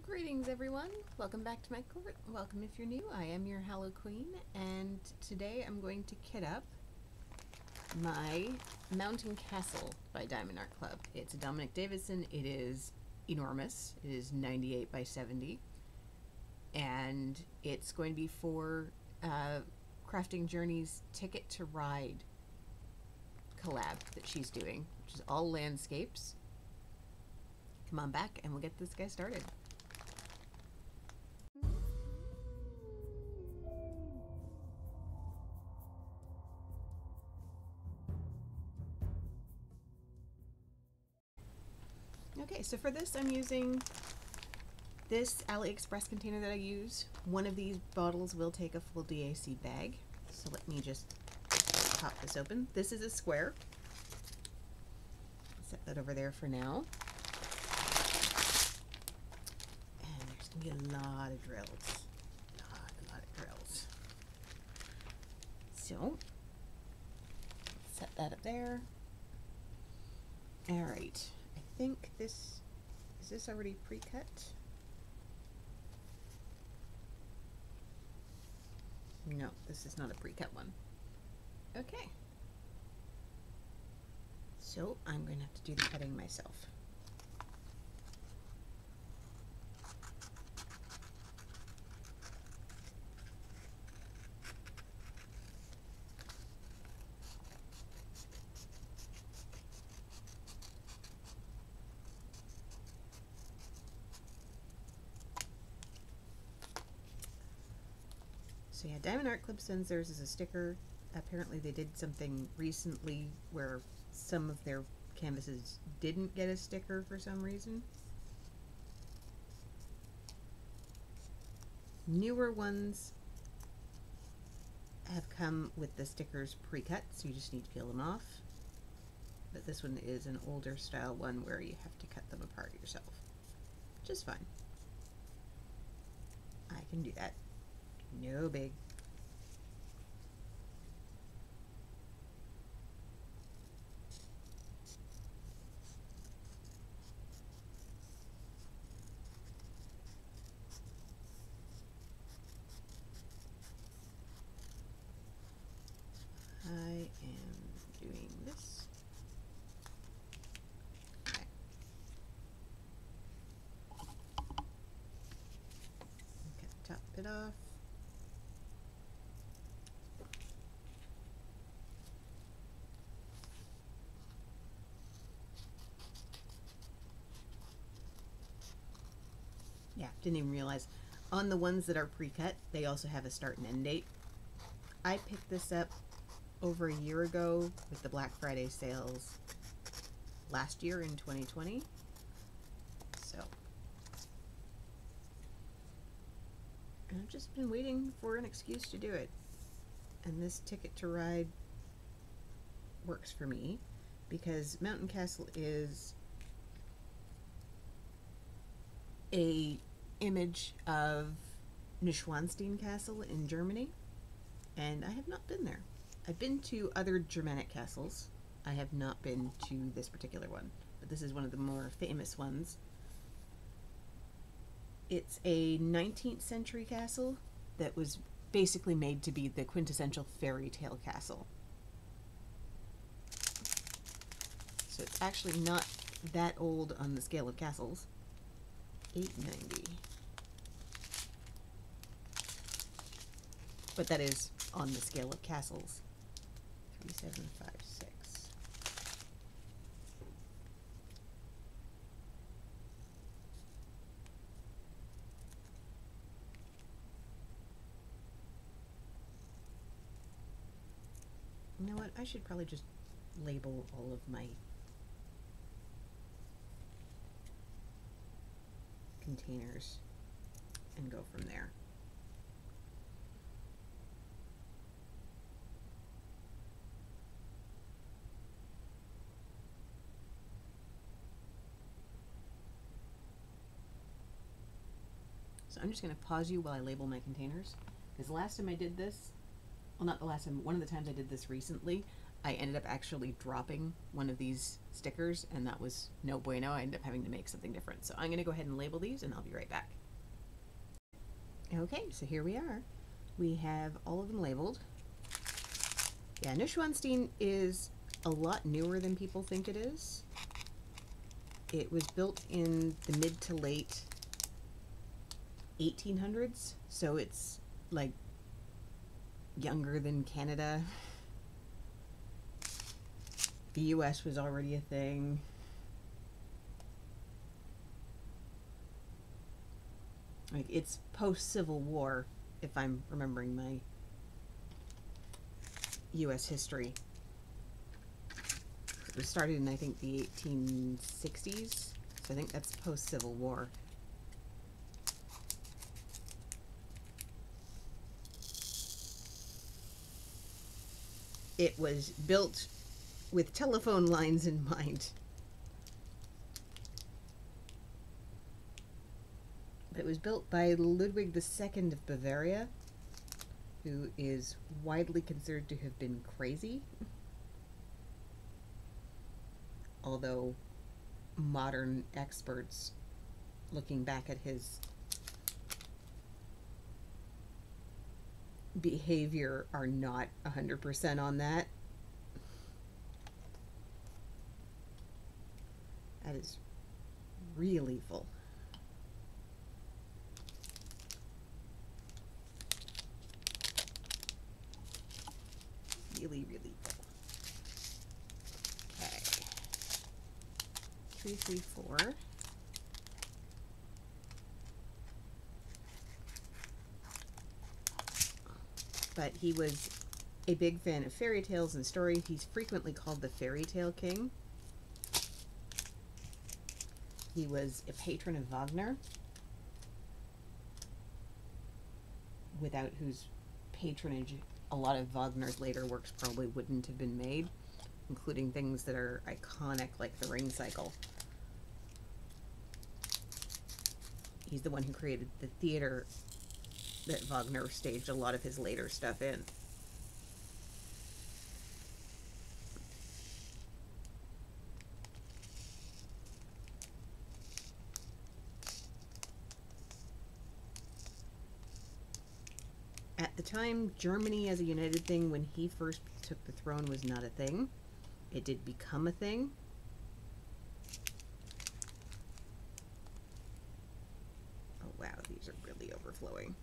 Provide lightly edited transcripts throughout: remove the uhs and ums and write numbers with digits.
Greetings everyone, welcome back to my court. Welcome if you're new. I am your Hallow Queen, and today I'm going to kit up my Mountain Castle by Diamond Art Club. It's a Dominic Davison. It is enormous. It is 98 by 70, and it's going to be for Crafting Journey's Ticket to Ride collab that she's doing, which is all landscapes. Come on back and we'll get this guy started. Okay, so for this I'm using this AliExpress container that I use. One of these bottles will take a full DAC bag. So let me just pop this open. This is a square. Set that over there for now. And there's going to be a lot of drills. A lot of drills. So, set that up there. Alright, I think this, is this already pre-cut? No, this is not a pre-cut one. Okay. So I'm going to have to do the cutting myself. So yeah, Diamond Art Club sends theirs as a sticker. Apparently they did something recently where some of their canvases didn't get a sticker for some reason. Newer ones have come with the stickers pre-cut, so you just need to peel them off. But this one is an older style one where you have to cut them apart yourself, which is fine. I can do that. No big. I am doing this. Okay. Okay, top it off. Yeah, didn't even realize. On the ones that are pre-cut, they also have a start and end date. I picked this up over a year ago with the Black Friday sales last year in 2020. So I've just been waiting for an excuse to do it. And this Ticket to Ride works for me because Mountain Castle is a image of Neuschwanstein Castle in Germany, and I have not been there. I've been to other Germanic castles. I have not been to this particular one, but this is one of the more famous ones. It's a 19th century castle that was basically made to be the quintessential fairy tale castle. So it's actually not that old on the scale of castles. 890. But that is on the scale of castles. 3756. You know what? I should probably just label all of my containers and go from there. So I'm just going to pause you while I label my containers, because the last time I did this, well, not the last time, one of the times I did this recently, I ended up actually dropping one of these stickers, and that was no bueno. I ended up having to make something different. So I'm going to go ahead and label these, and I'll be right back. Okay, so here we are. We have all of them labeled. Yeah, Neuschwanstein is a lot newer than people think it is. It was built in the mid to late 1800s, so it's like younger than Canada. The US was already a thing. Like, it's post-Civil War, if I'm remembering my US history. It was started in, I think, the 1860s, so I think that's post-Civil War. It was built with telephone lines in mind. But it was built by Ludwig II of Bavaria, who is widely considered to have been crazy. Although modern experts, looking back at his behavior, are not 100% on that. That is really full. Really, really full. Okay. 3, 3, 4. But he was a big fan of fairy tales and story. He's frequently called the Fairy Tale King. He was a patron of Wagner, without whose patronage a lot of Wagner's later works probably wouldn't have been made, including things that are iconic like the Ring Cycle. He's the one who created the theater that Wagner staged a lot of his later stuff in. At the time, Germany as a united thing, when he first took the throne, was not a thing. It did become a thing. Oh wow, these are really overflowing.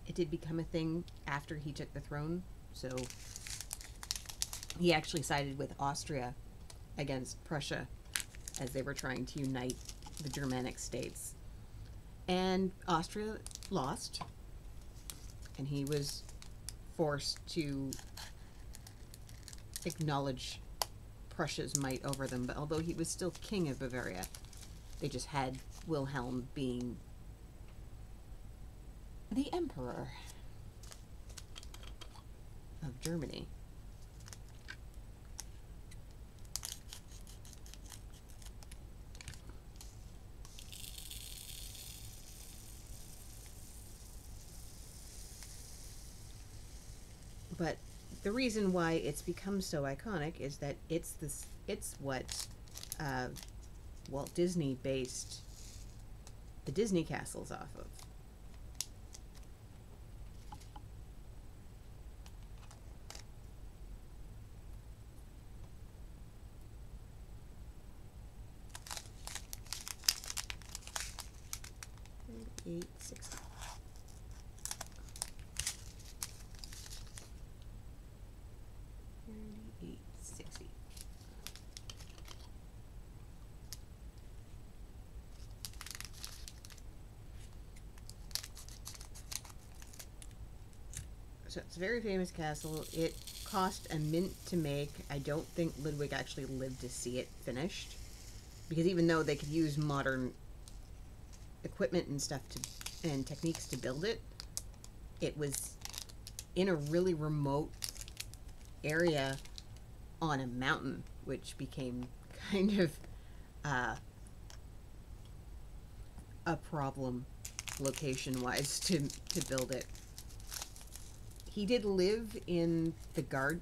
It did become a thing after he took the throne, so he actually sided with Austria against Prussia as they were trying to unite the Germanic states. And Austria lost, and he was forced to acknowledge Prussia's might over them. But although he was still king of Bavaria, they just had Wilhelm being the emperor of Germany. But the reason why it's become so iconic is that it's what Walt Disney based the Disney castles off of. $38.60. $38.60. So it's a very famous castle. It cost a mint to make. I don't think Ludwig actually lived to see it finished, because even though they could use modern equipment and stuff and techniques to build it, it was in a really remote area on a mountain which became kind of a problem location-wise to build it. He did live in the guard,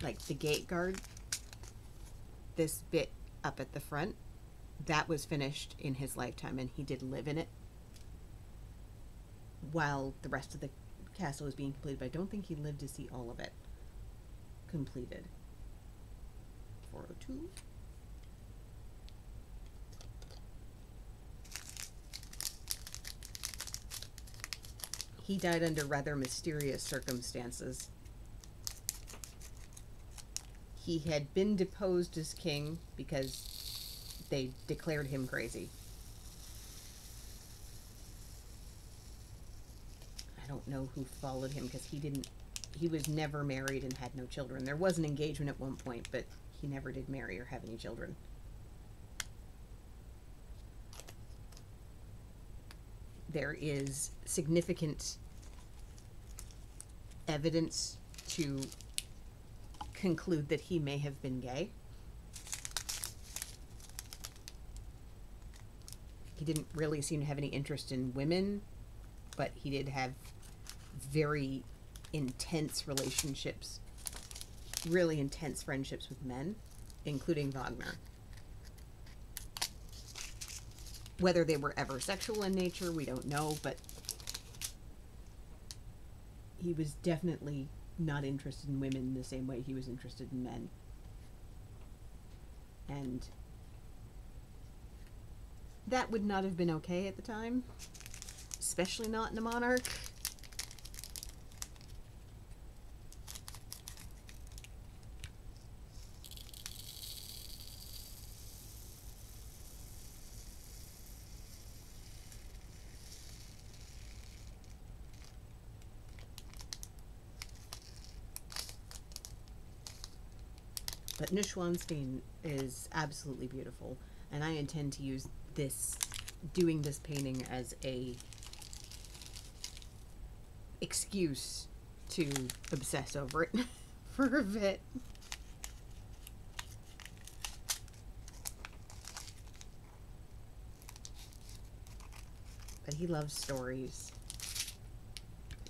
like the gate guard, this bit up at the front. That was finished in his lifetime, and he did live in it while the rest of the castle was being completed, but I don't think he lived to see all of it completed. 402. He died under rather mysterious circumstances. He had been deposed as king because they declared him crazy. I don't know who followed him because he was never married and had no children. There was an engagement at one point, but he never did marry or have any children. There is significant evidence to conclude that he may have been gay. He didn't really seem to have any interest in women, but he did have very intense relationships, really intense friendships with men, including Wagner. Whether they were ever sexual in nature, we don't know, but he was definitely not interested in women the same way he was interested in men. And that would not have been okay at the time, especially not in a monarch. But Neuschwanstein is absolutely beautiful, and I intend to use doing this painting as a excuse to obsess over it for a bit. But he loves stories.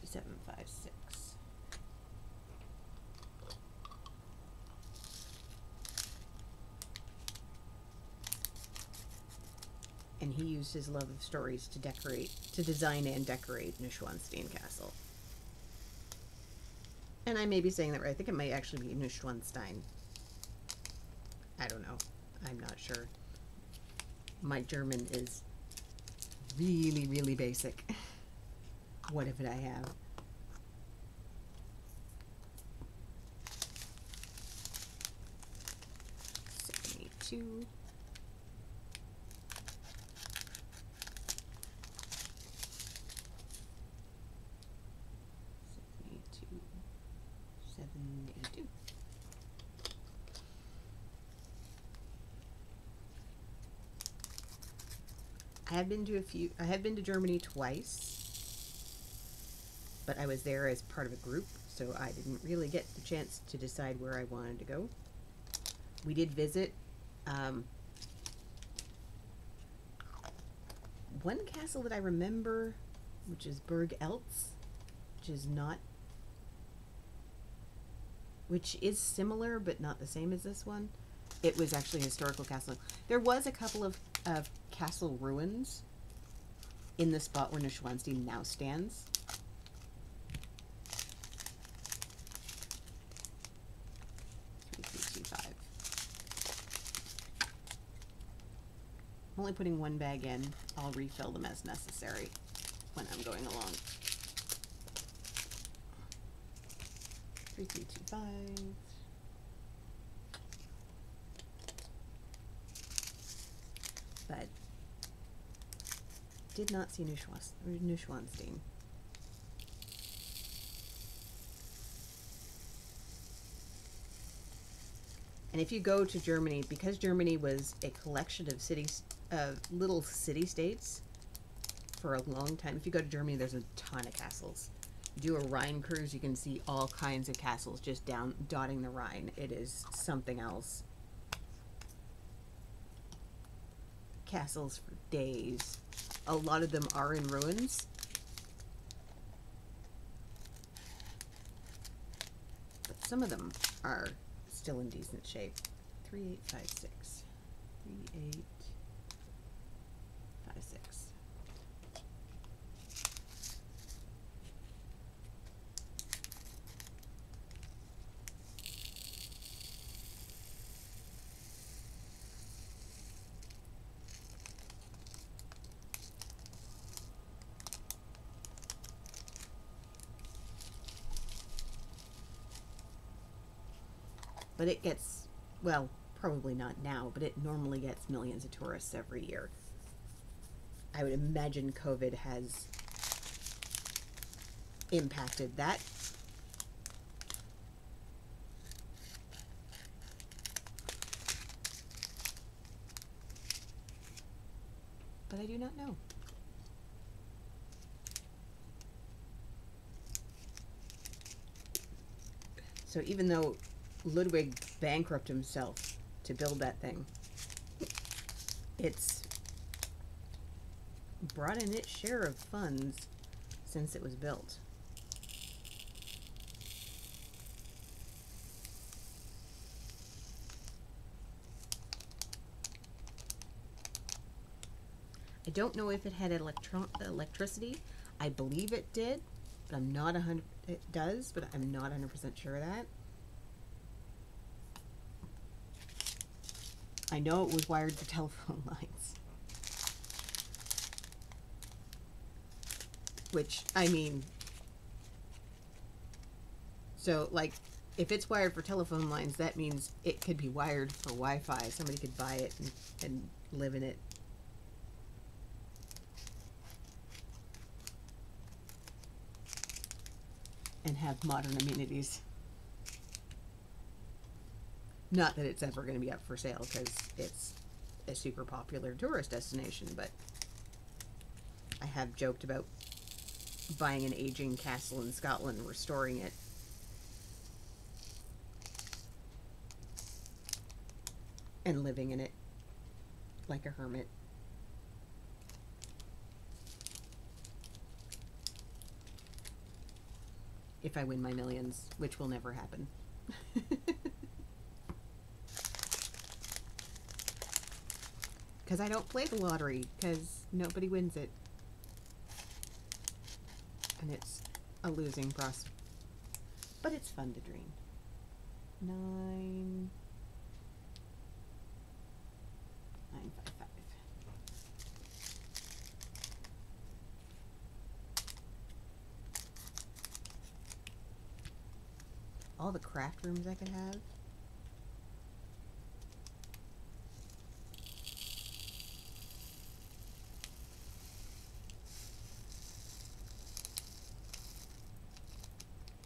756. And he used his love of stories to design and decorate Neuschwanstein Castle. And I may be saying that right. I think it might actually be Neuschwanstein. I don't know. I'm not sure. My German is really, really basic. What if I have? Two. 782. I have been to Germany twice, but I was there as part of a group, so I didn't really get the chance to decide where I wanted to go. We did visit one castle that I remember, which is Burg Eltz, which is similar but not the same as this one. It was actually a historical castle. There was a couple of castle ruins in the spot where Neuschwanstein now stands. I'm only putting one bag in. I'll refill them as necessary when I'm going along. 3325. But did not see Neuschwanstein. And if you go to Germany, because Germany was a collection of cities, little city-states for a long time, if you go to Germany, there's a ton of castles. do a Rhine cruise, you can see all kinds of castles just dotting the Rhine. It is something else. Castles for days. A lot of them are in ruins. But some of them are still in decent shape. 3856. 3856. But it gets, well, probably not now, but it normally gets millions of tourists every year. I would imagine COVID has impacted that. But I do not know. So even though Ludwig bankrupted himself to build that thing, it's brought in its share of funds since it was built. I don't know if it had electricity. I believe it did, but I'm not 100%. It does, but I'm not 100% sure of that. I know it was wired to telephone lines. Which, I mean, so, like, if it's wired for telephone lines, that means it could be wired for Wi-Fi. Somebody could buy it and live in it. And have modern amenities. Not that it's ever going to be up for sale, because it's a super popular tourist destination, but I have joked about buying an aging castle in Scotland and restoring it. And living in it like a hermit. If I win my millions, which will never happen. Because I don't play the lottery, because nobody wins it. And it's a losing process. But it's fun to dream. 955. All the craft rooms I could have.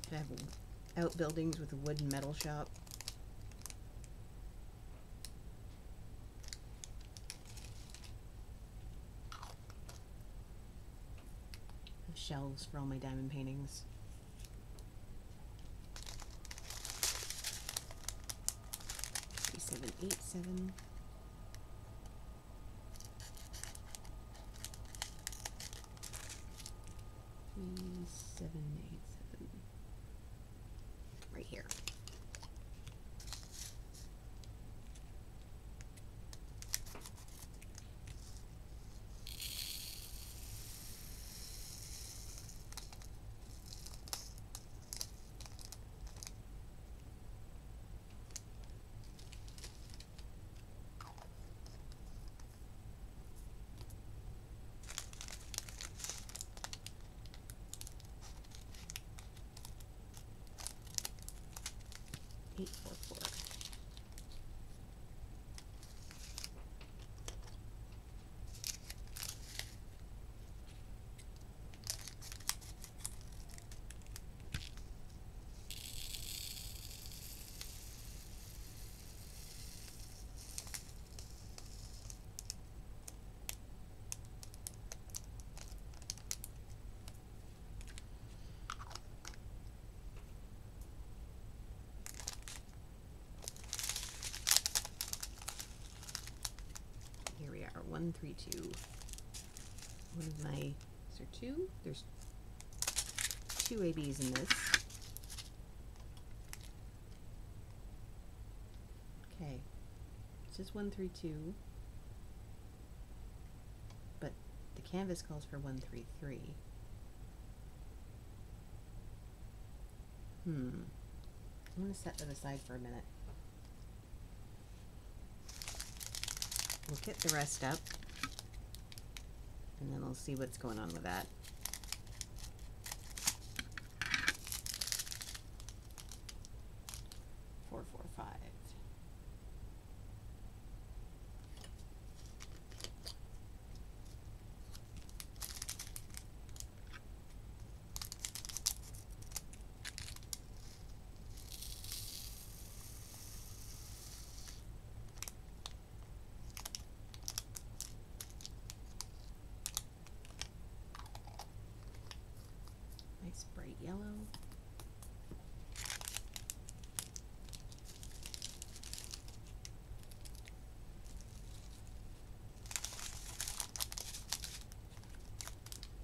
Could have outbuildings with a wood and metal shop. Shelves for all my diamond paintings. $37.87. $37.87. Right here. 132. One of my, is there two? There's two ABs in this. Okay, it's just 132, but the canvas calls for 133. I'm going to set that aside for a minute. We'll kit the rest up, and then we'll see what's going on with that. Four, four, five. Nice bright yellow.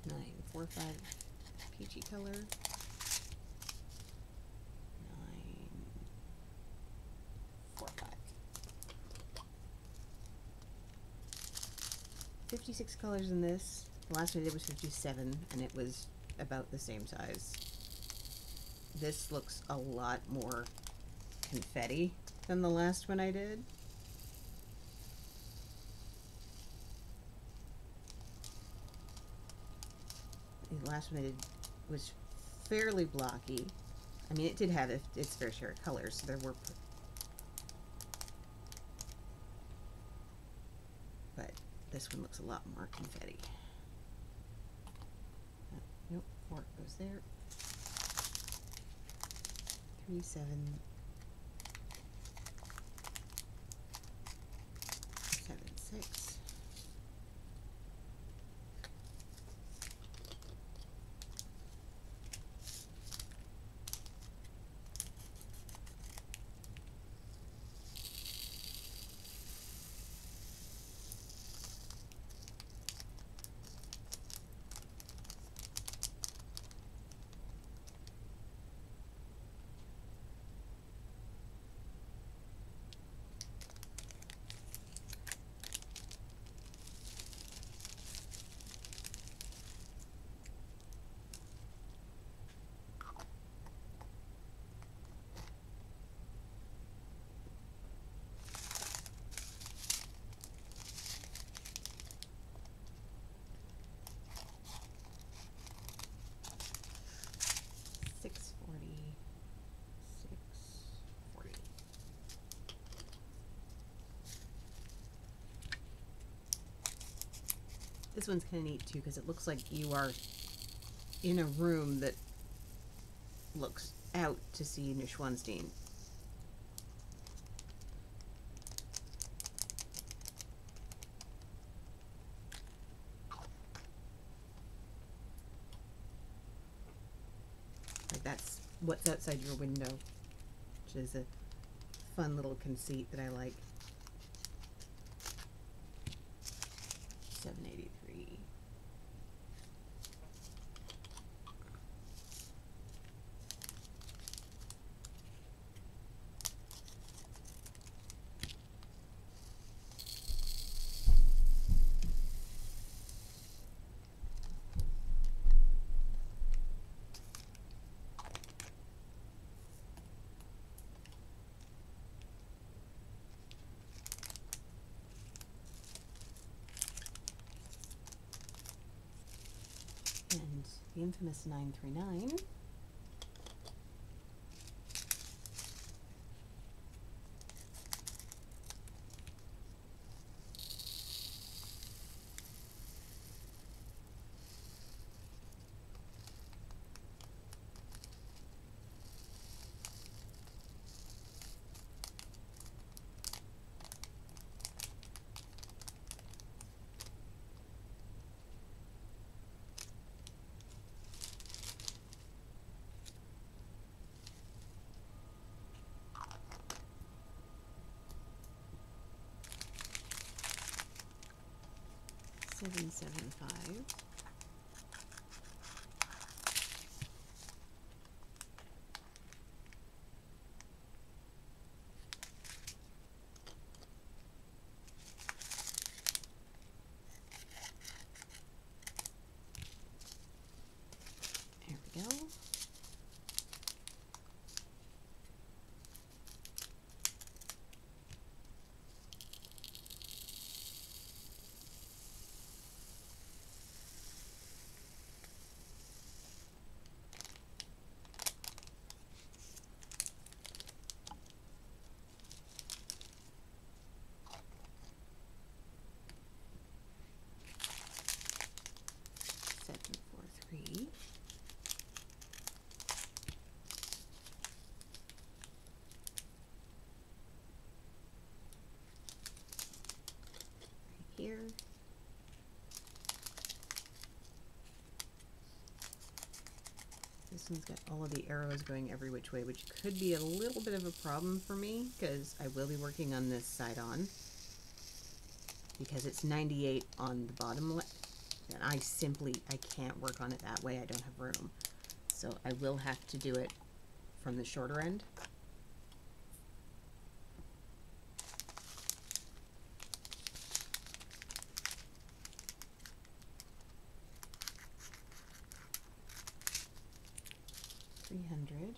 Nine, four, five, peachy color. 9, 4, 5. 56 colors in this. The last one I did was 57, and it was about the same size. This looks a lot more confetti than the last one I did. The last one I did was fairly blocky. I mean, it did have its fair share of colors, so there were, but this one looks a lot more confetti. Nope, 4 goes there. 3, 7, 7, 6. This one's kind of neat too because it looks like you are in a room that looks out to see Neuschwanstein. Like that's what's outside your window, which is a fun little conceit that I like. 783. And the infamous 939. 775. There we go. Three. Right here. This one's got all of the arrows going every which way, which could be a little bit of a problem for me because I will be working on this side on because it's 98 on the bottom and I can't work on it that way. I don't have room. So I will have to do it from the shorter end. $300.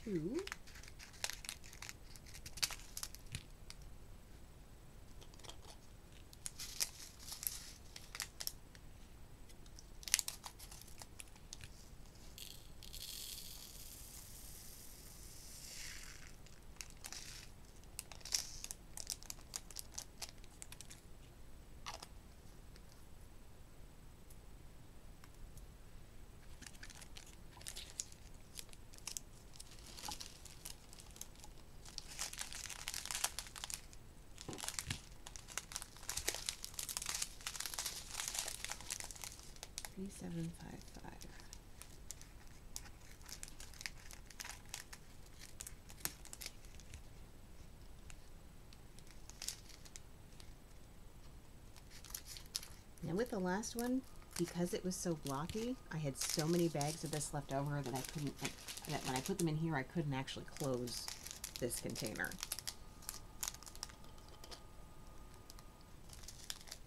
$742. $3,755. Now with the last one, because it was so blocky, I had so many bags of this left over that I couldn't, that when I put them in here, I couldn't actually close this container.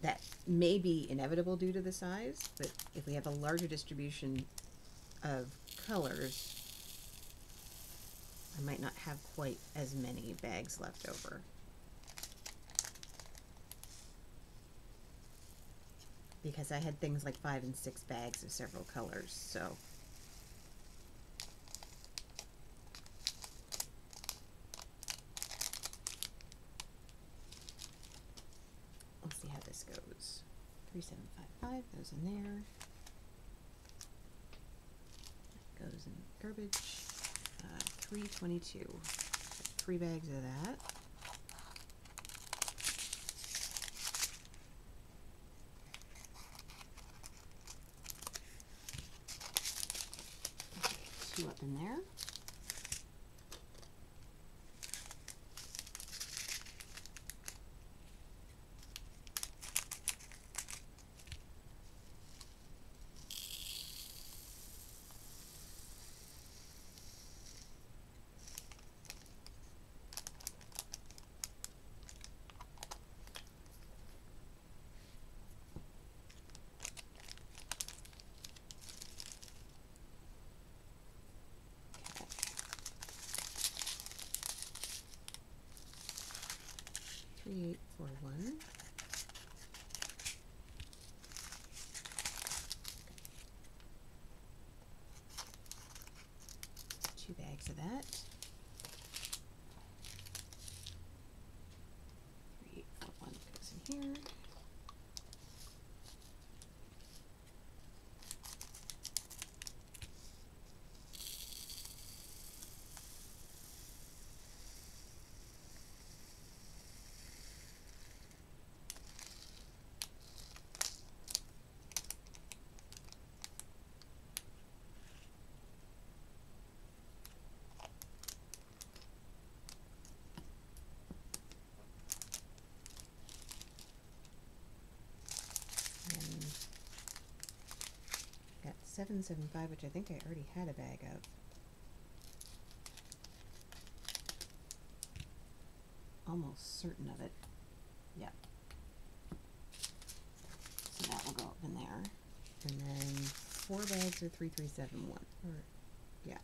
That may be inevitable due to the size, but if we have a larger distribution of colors, I might not have quite as many bags left over. Because I had things like 5 and 6 bags of several colors, so. We'll see how this goes. 3755 goes in there. That goes in garbage. 322. 3 bags of that. Okay, 2 up in there. Okay. 3841. Two bags of that. 3841 goes in here. 775, which I think I already had a bag of. Almost certain of it. Yeah. So that will go up in there. And then 4 bags of 3371. Or, yeah.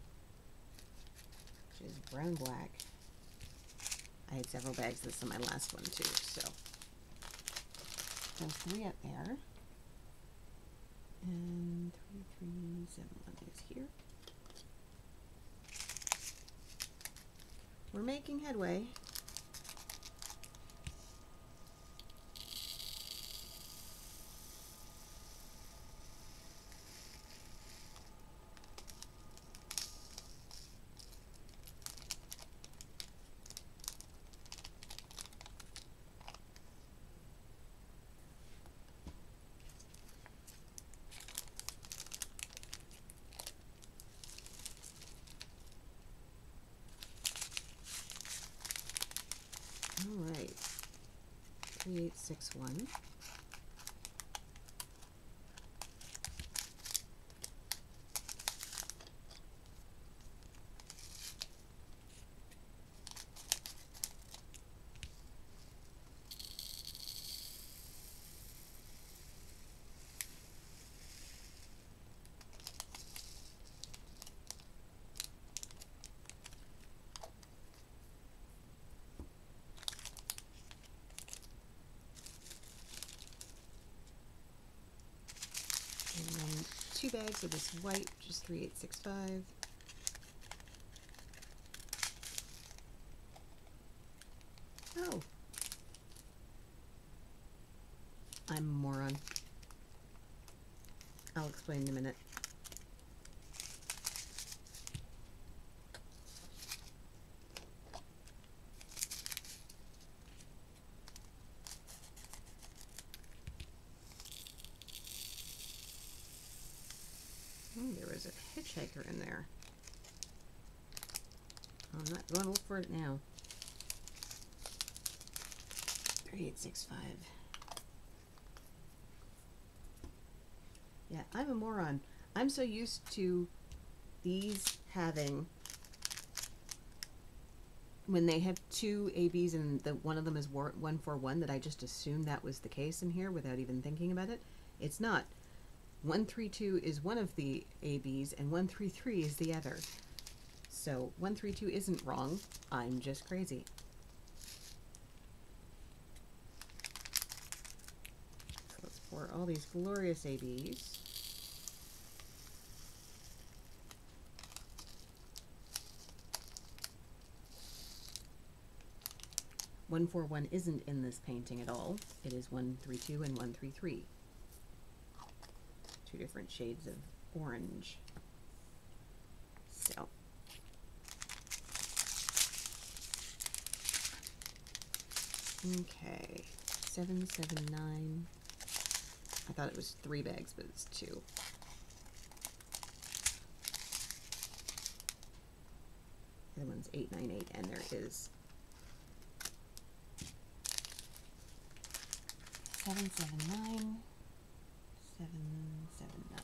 Which is brown black. I had several bags of this on my last one too, so. So 3 up there. And 3371 is here. We're making headway. All right, 3861. And then 2 bags of this white, which is 3865. Oh. I'm a moron. I'll explain in a minute. Oh, there was a hitchhiker in there. I'm not going to look for it now. 3865. Yeah, I'm a moron. I'm so used to these having, when they have 2 ABs and the one of them is 141, that I just assumed that was the case in here without even thinking about it. It's not. 132 is one of the ABs and 133 is the other. So 132 isn't wrong. I'm just crazy. So let's pour all these glorious ABs. "141" isn't in this painting at all. It is 132 and 133. 2 different shades of orange. So. Okay. 779. I thought it was 3 bags, but it's 2. The other one's 898, and there is 779. 779.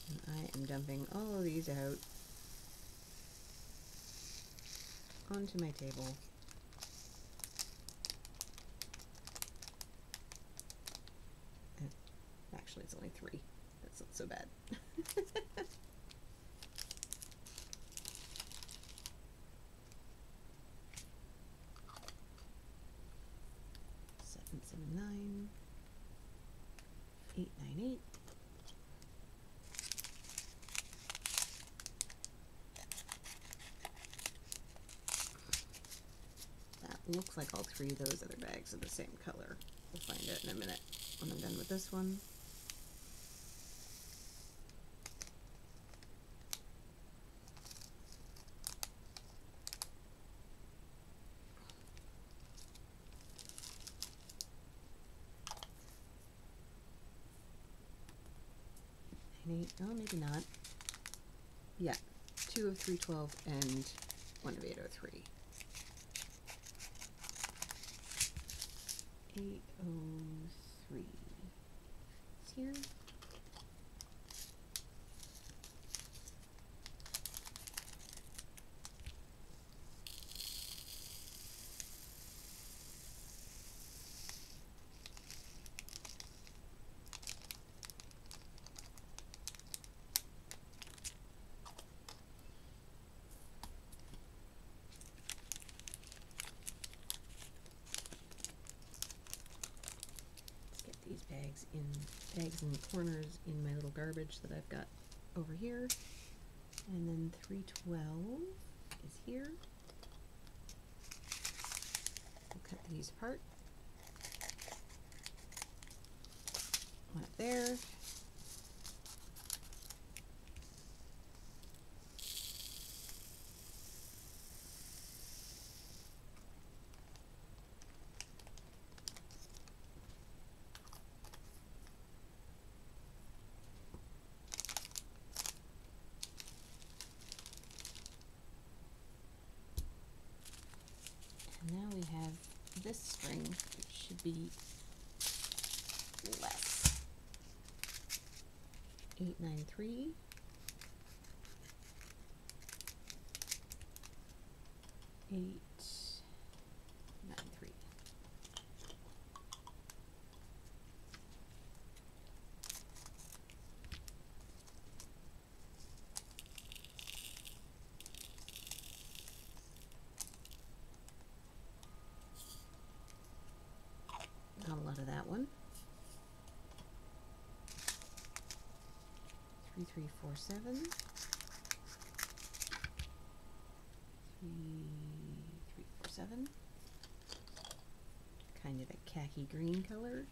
And I am dumping all of these out onto my table. Actually, it's only 3. That's not so bad. 779. 898. That looks like all 3 of those other bags are the same color. We'll find out in a minute when I'm done with this one. Oh, maybe not. Yeah, 2 of 312 and 1 of 803. 803. It's here. These bags in corners in my little garbage that I've got over here. And then 312 is here. We'll cut these apart. One up there. Now we have this string, which should be less. 893. 893. Not a lot of that one. 3347. 3347. Kind of a khaki green color.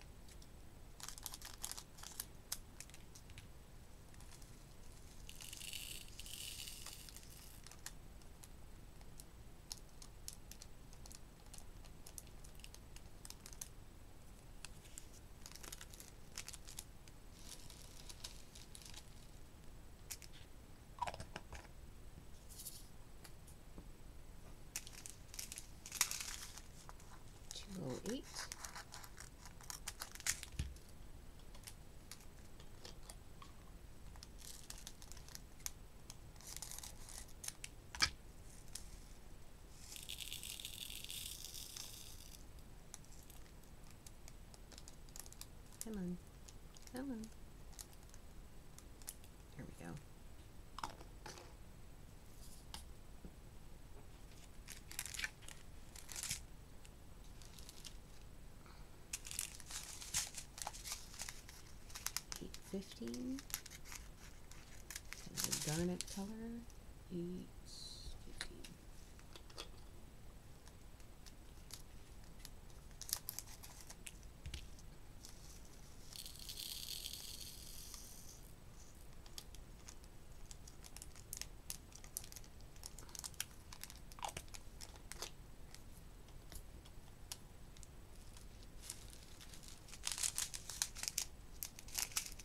Eight. Come on. Come on. There we go. $8.15. The garnet color. $8.15.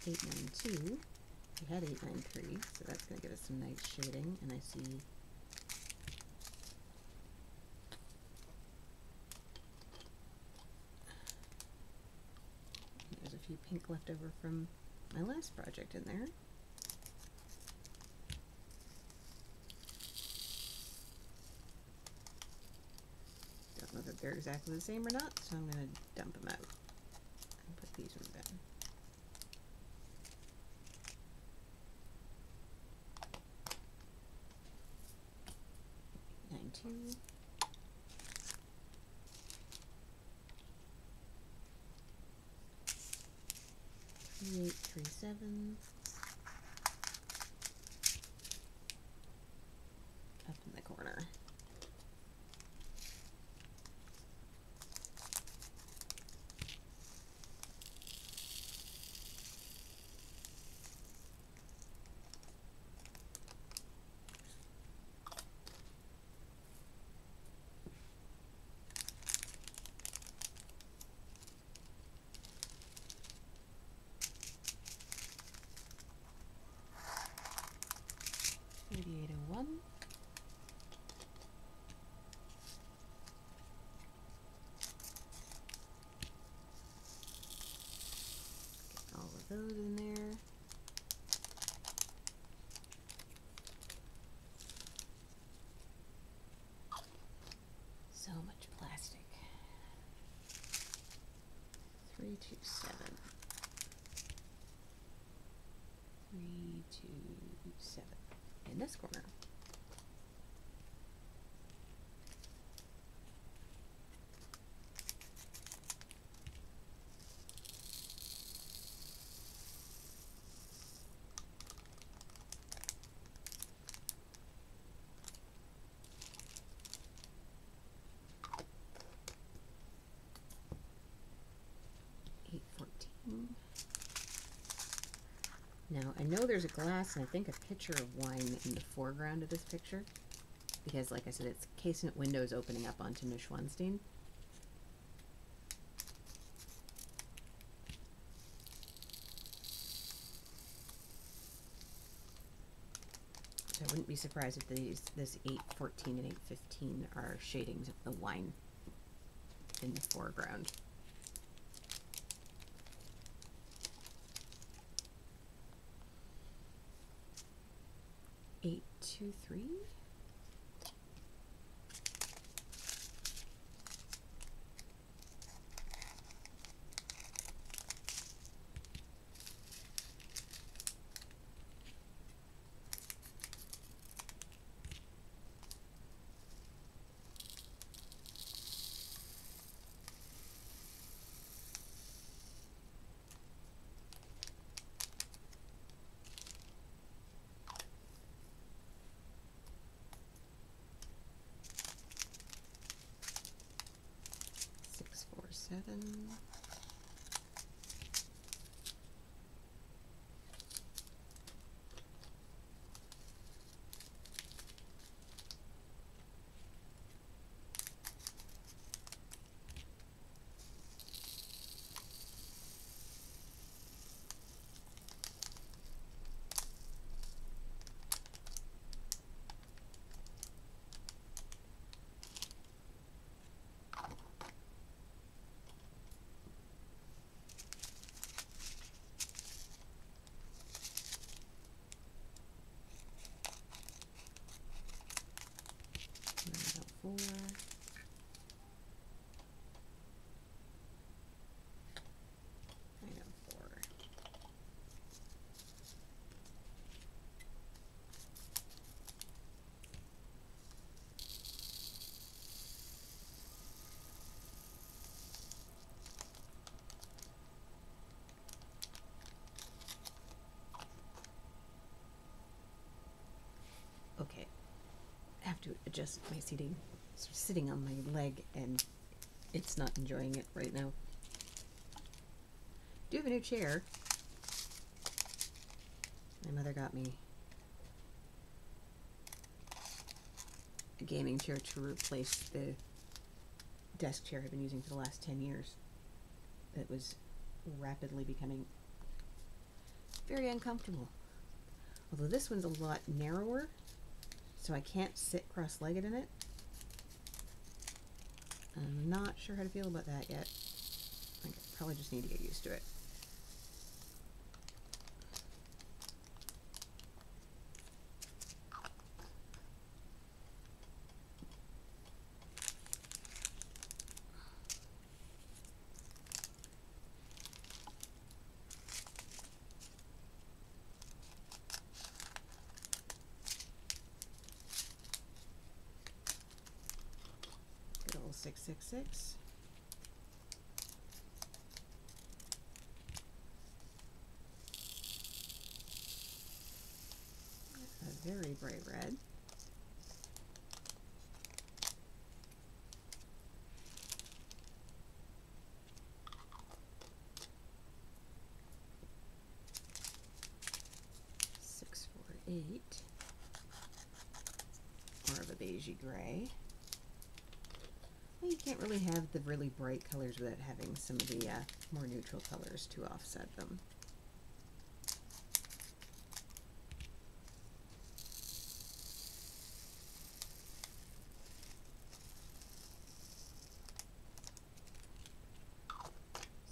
$8.92. We had $8.93, so that's going to give us some nice shading. And I see there's a few pink left over from my last project in there. Don't know that they're exactly the same or not, so I'm going to dump them out and put these ones down. 2 3837 up in the corner. 327 in this corner. Now, I know there's a glass and I think a pitcher of wine in the foreground of this picture, because, like I said, it's casement windows opening up onto Neuschwanstein. So I wouldn't be surprised if this 814 and 815 are shadings of the wine in the foreground. 823. Seven. Four. Okay, I have to adjust my seating. It's sitting on my leg and it's not enjoying it right now. Do have a new chair. My mother got me a gaming chair to replace the desk chair I've been using for the last 10 years. That was rapidly becoming very uncomfortable. Although this one's a lot narrower, so I can't sit cross-legged in it. I'm not sure how to feel about that yet. I probably just need to get used to it. Good old 666. A very bright red. Eight, more of a beigey gray. Well, you can't really have the really bright colors without having some of the more neutral colors to offset them.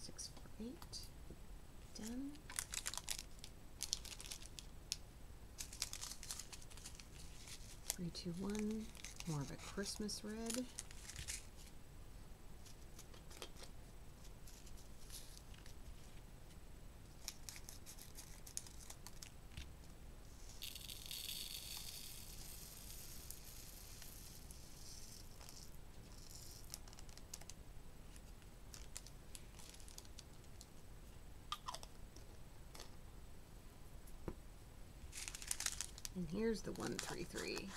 Six, 4, 8, done. 3, 2, 1, more of a Christmas red. And here's the 133.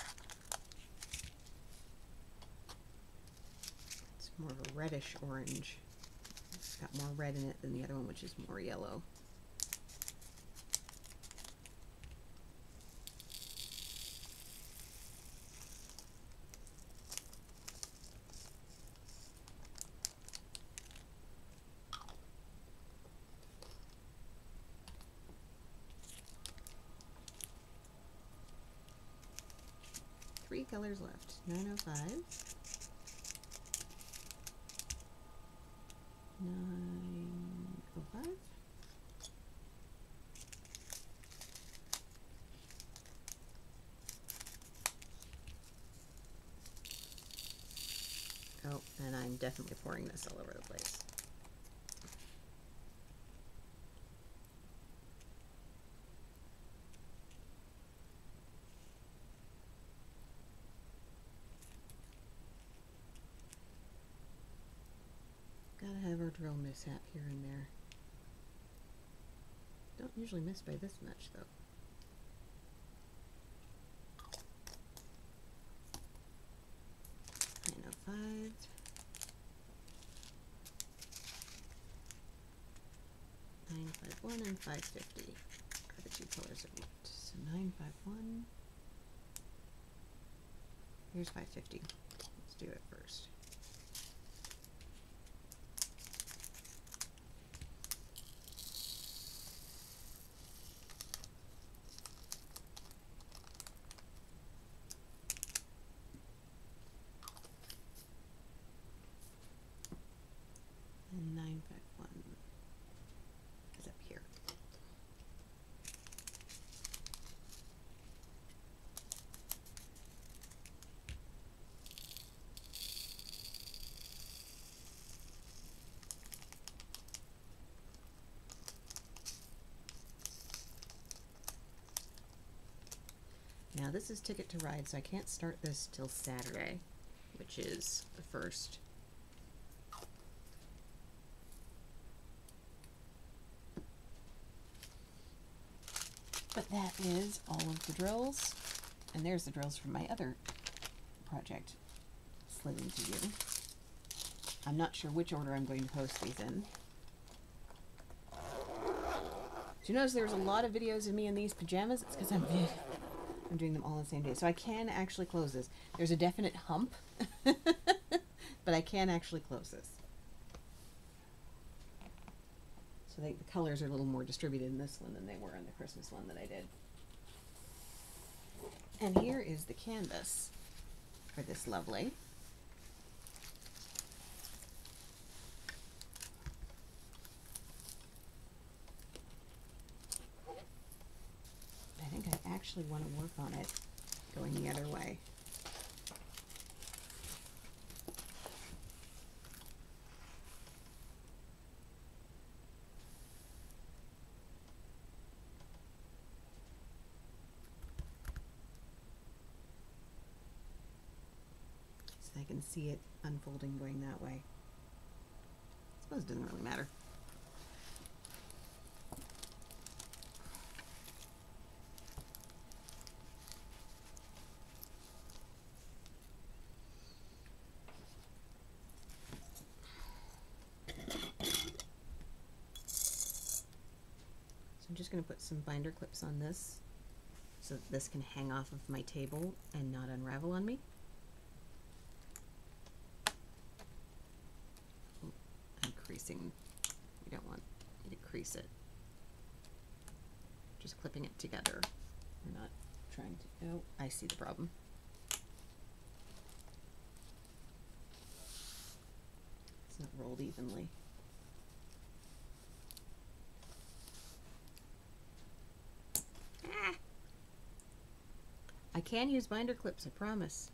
It's more of a reddish orange. It's got more red in it than the other one, which is more yellow. Three colors left. 905. 905. Oh, and I'm definitely pouring this all over the place. Gotta have our drill mishap here and there. Don't usually miss by this much, though. $905. $951 and $550 are the two colors that left. So $951. Here's $550. Let's do it first. And 951 is up here. Now this is Ticket to Ride, so I can't start this till Saturday, which is the 1st. But that is all of the drills, and there's the drills from my other project, Slitting to You. I'm not sure which order I'm going to post these in. Do you notice there's a lot of videos of me in these pajamas? It's because I'm doing them all on the same day. So I can actually close this. There's a definite hump, but I can actually close this. So the colors are a little more distributed in this one than they were in the Christmas one that I did. And here is the canvas for this lovely. I think I actually want to work on it going the other way. So I can see it unfolding going that way. I suppose it doesn't really matter. I'm just going to put some binder clips on this so that this can hang off of my table and not unravel on me. Oh, I'm creasing. We don't want me to crease it. Just clipping it together. We're not trying to... Oh, I see the problem. It's not rolled evenly. I can use binder clips, I promise.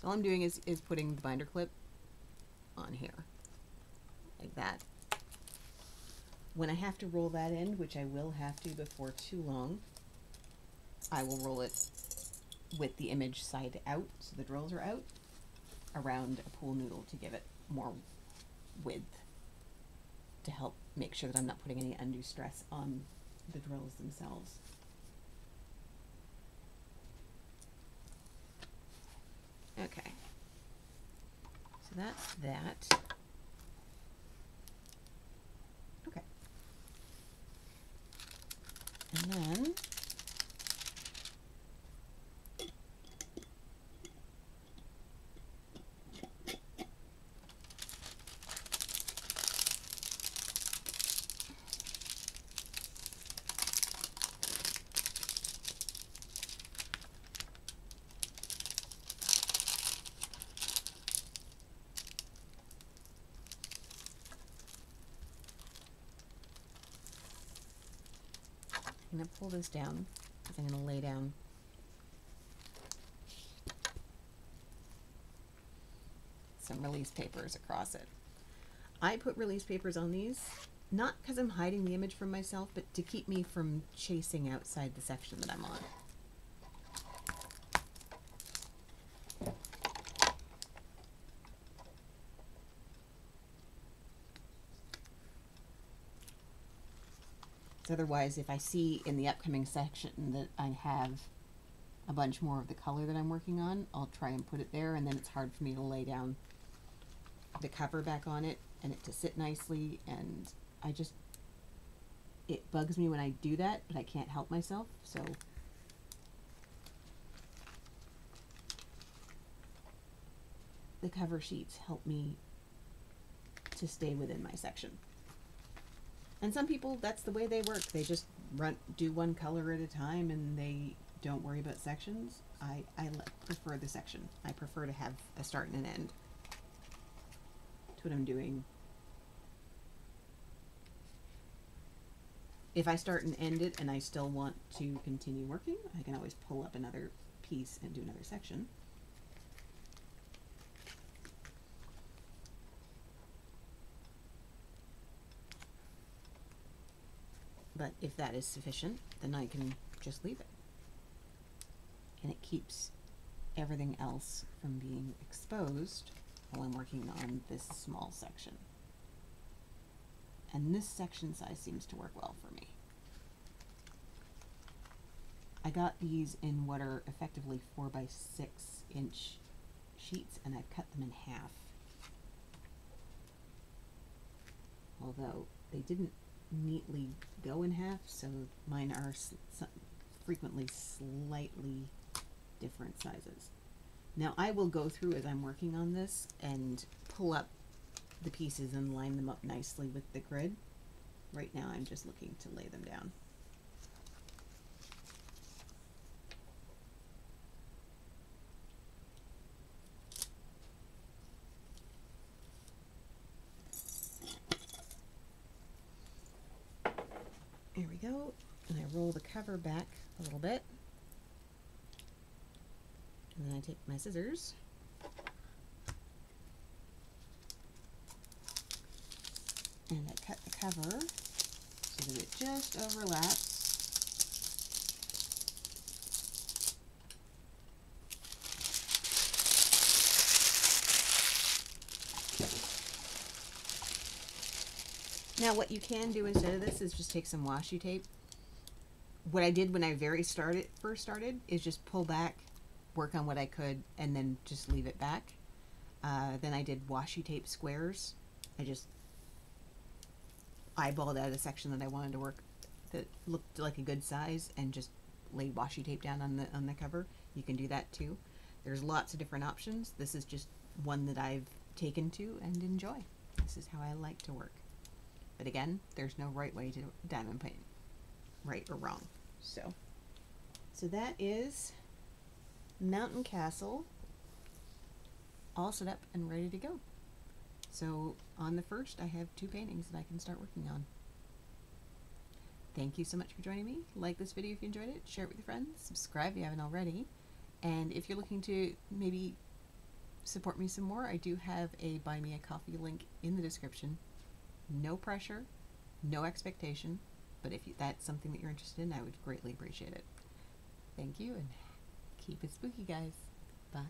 So all I'm doing is putting the binder clip on here, like that. When I have to roll that end, which I will have to before too long, I will roll it with the image side out, so the drills are out, around a pool noodle to give it more width, to help make sure that I'm not putting any undue stress on the drills themselves. Okay. So that's that. Okay. And then I'm going to pull this down because I'm going to lay down some release papers across it. I put release papers on these not because I'm hiding the image from myself, but to keep me from chasing outside the section that I'm on. So otherwise, if I see in the upcoming section that I have a bunch more of the color that I'm working on, I'll try and put it there, and then it's hard for me to lay down the cover back on it and it to sit nicely, and it bugs me when I do that, but I can't help myself, so the cover sheets help me to stay within my section. And some people, that's the way they work. They just do one color at a time and they don't worry about sections. I prefer the section. I prefer to have a start and an end. That's what I'm doing. If I start and end it and I still want to continue working, I can always pull up another piece and do another section. But if that is sufficient, then I can just leave it. And it keeps everything else from being exposed while I'm working on this small section. And this section size seems to work well for me. I got these in what are effectively 4x6 inch sheets, and I've cut them in half. Although they didn't neatly go in half, so mine are frequently slightly different sizes. Now I will go through as I'm working on this and pull up the pieces and line them up nicely with the grid. Right now I'm just looking to lay them down. There we go, and I roll the cover back a little bit, and then I take my scissors and I cut the cover so that it just overlaps. Now what you can do instead of this is just take some washi tape. What I did when I first started is just pull back, work on what I could, and then just leave it back. Then I did washi tape squares. I just eyeballed out a section that I wanted to work that looked like a good size and just laid washi tape down on the cover. You can do that too. There's lots of different options. This is just one that I've taken to and enjoy. This is how I like to work. But again, there's no right way to diamond paint, right or wrong. So that is Mountain Castle all set up and ready to go. So on the first, I have 2 paintings that I can start working on. Thank you so much for joining me. Like this video if you enjoyed it, share it with your friends, subscribe if you haven't already, and if you're looking to maybe support me some more, I do have a Buy Me a Coffee link in the description. No pressure, no expectation, but if that's something that you're interested in, I would greatly appreciate it. Thank you, and keep it spooky, guys. Bye.